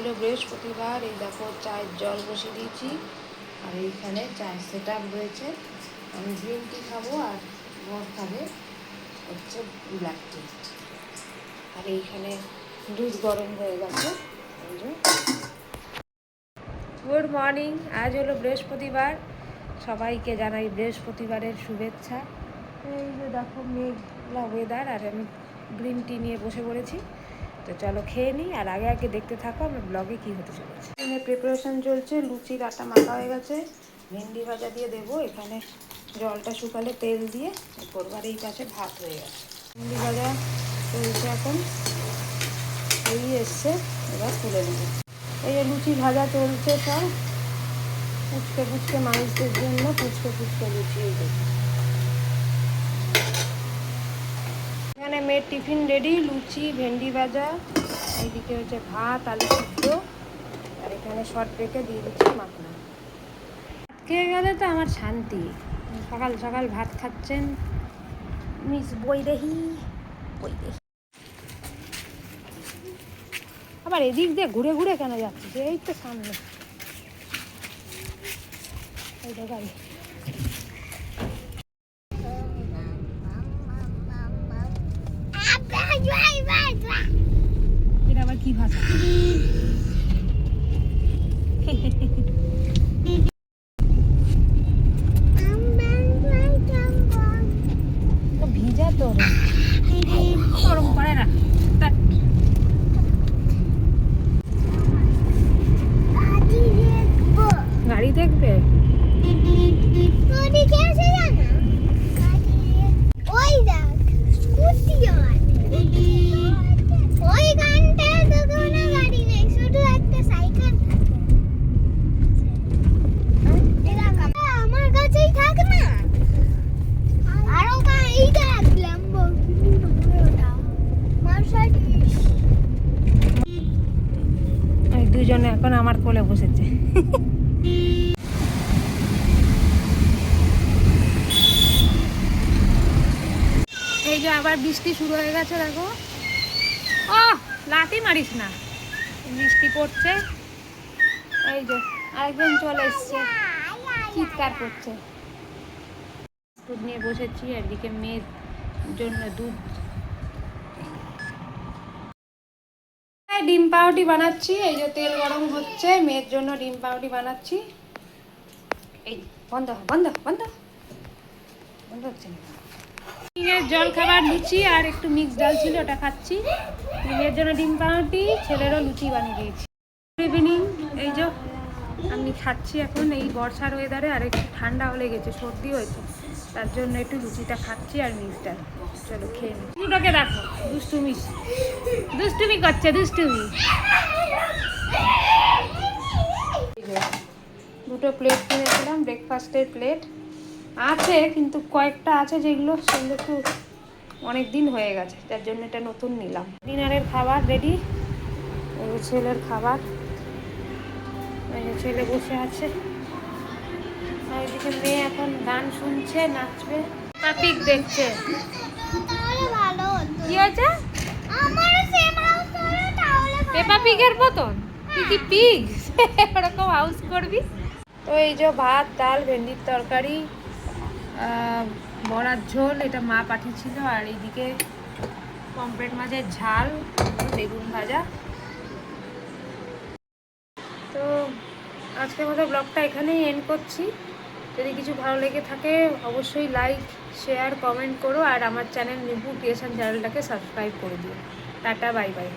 হলো বৃহস্পতিবার। এই দেখো চায়ের জল বসিয়ে দিয়েছি, আর এইখানে চায়ের সেট আপ রয়েছে। আমি গ্রিন টি খাবো আর বর খাবে হচ্ছে ব্ল্যাক টি। আর এইখানে দুধ গরম হয়ে গেছে। Good morning. আজ হলো বৃহস্পতিবার, সবাইকে জানাই বৃহস্পতিবারের শুভেচ্ছা। এই যে দেখো মেঘলা ওয়েদার, আর আমি গ্রিন টি নিয়ে বসে পড়েছি। তো চলো খেয়ে নিই, আর আগে আগে দেখতে থাকো আমার ব্লগে কী হতে চলেছে। এখানে প্রিপারেশন চলছে, লুচির আটা মাখা হয়ে গেছে, ভেন্ডি ভাজা দিয়ে দেবো। এখানে জলটা শুকালে তেল দিয়ে করবো, আর এই পাশে ভাত হয়ে গেছে। ভেন্ডি ভাজা চলছে এখন, এই এসছে, এবার তুলে নেবো। এই যে লুচি ভাজা চলছে, সব ফুচকে ফুচকে মানুষদের জন্য ফুচকে ফুচকে লুচি। এই দেখুন এখানে মেয়ের টিফিন রেডি, লুচি ভেন্ডি ভাজা, এইদিকে হচ্ছে ভাত আলু সিদ্ধ, আর এখানে শর্ট রেখে দিয়ে দিচ্ছি মাখনা। ভাত খেয়ে গেলে তো আমার শান্তি। সকাল সকাল ভাত খাচ্ছেন মিস বৈদেহী। আবার এদিক দিয়ে ঘুরে ঘুরে কেন যাচ্ছে? এই তো সামনে এই তো গাড়ি। এটা আবার কি ভাষা? ভিজা তো গরম করে না। গাড়ি দেখবে? দুজনে এখন আমার কোলে বসেছে। এই যে আবার বৃষ্টি শুরু হয়ে গেছে, দেখো। ও লাঠি মারিস না, বৃষ্টি পড়ছে। এই যে আরেকজন চলে এসছে, চিৎকার করছে। দুধ নিয়ে বসেছি, এদিকে মেয়ের জন্য দুধ। ডিম পাউরুটি বানাচ্ছি, এই যে তেল গরম হচ্ছে, মেয়ের জন্য ডিম পাউরুটি বানাচ্ছি। এই বন্ধ বন্ধ বন্ধ বন্ধ হচ্ছে না। জল খাবার লুচি আর একটু মিক্স ডাল ছিল, ওটা খাচ্ছি। মেয়ের জন্য ডিম পাউরুটি, ছেলেরও লুচি বানিয়ে দিয়েছি। Good evening. এই যে আমি খাচ্ছি এখন এই বর্ষার ওয়েদারে, আর একটু ঠান্ডাও লেগেছে, সর্দি হয়েছে, তার জন্য একটু লুচিটা খাচ্ছি আর মিক্স ডাল। চলো খেয়ে নিই। দুটোকে দেখো দুষ্টুমি করছে, দুষ্টুমি। দুটো প্লেট কিনেছিলাম, ব্রেকফাস্টের প্লেট আছে, কিন্তু কয়েকটা আছে যেগুলো সেগুলো একটু অনেক দিন হয়ে গেছে, যার জন্য এটা নতুন নিলাম। ডিনারের খাবার রেডি, ছেলের খাবার। ছেলে বসে আছে, আর এদিকে মেয়ে এখন গান শুনছে, নাচবে। পাপিক দেখছে। কি হয়েছে? পেপা পিগের মতন তুই কি পিগ এরকম হাউস করবি? তো এই যে ভাত ডাল ভেন্ডির তরকারি, বড়ার ঝোল, এটা মা পাঠিয়েছিল, আর এইদিকে পমফ্রেট মাছের ঝাল, বেগুন ভাজা। তো আজকের মতো ব্লগটা এখানেই এন্ড করছি। যদি কিছু ভালো লেগে থাকে অবশ্যই লাইক শেয়ার কমেন্ট করো, আর আমার চ্যানেল নিপু ক্রিয়েশন চ্যানেলটাকে সাবস্ক্রাইব করে দিও। Tata bye bye.